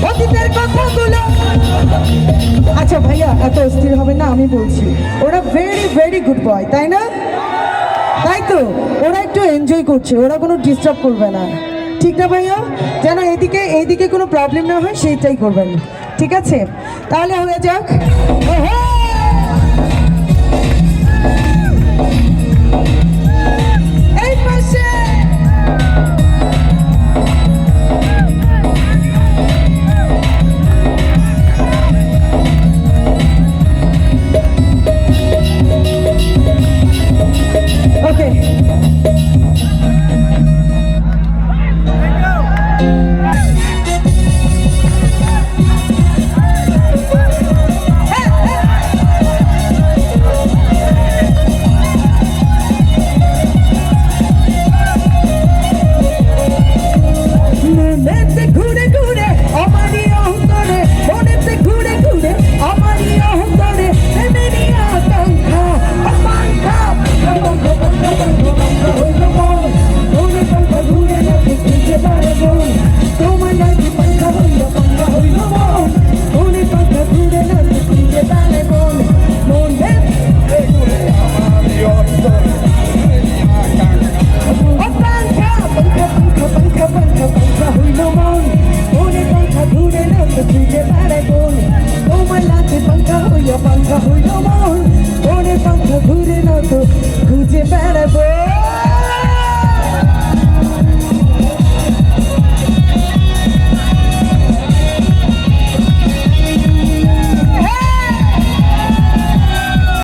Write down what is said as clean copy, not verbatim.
অতীতের কথাগুলো। আচ্ছা ভাইয়া, এত অস্থির হবে না, আমি বলছি ওরা ভেরি ভেরি গুড বয়, তাই না? তাই তো, ওরা একটু এনজয় করছে, ওরা কোনো ডিস্টার্ব করবে না, ঠিক না ভাইয়া? যেন এইদিকে কোনো প্রবলেম না হয় সেইটাই করবেন, ঠিক আছে? তাহলে হয়ে যাক। এই পাশে ওকে। মনেতে ঘুরে ঘুরে আমারই অন্তরে, মনেতে ঘুরে ঘুরে আমারই অন্তরে, প্রেমেরই আকাঙ্ক্ষা আকাঙ্ক্ষা হইল মন, মনে পাঙ্খা ঘুরে নাকি খুঁজে পারবো, তোমার নাকি পাঙ্খা হইল মন, মনে পাঙ্খা ঘুরে নাকি খুঁজে পারবো, মনে ঘুরে আমারই অন্তরে আকাঙ্ক্ষা পাঙ্খা পাঙ্খা পাঙ্খা পাঙ্খা পাঙ্খা হইল মন, মনে পাঙ্খা ঘুরে না তো খুঁজে বেড়াবো, তোমার লাতে পাঙ্খা হইল মন, মনে পাঙ্খা ঘুরে না তো খুঁজে বেড়াবো।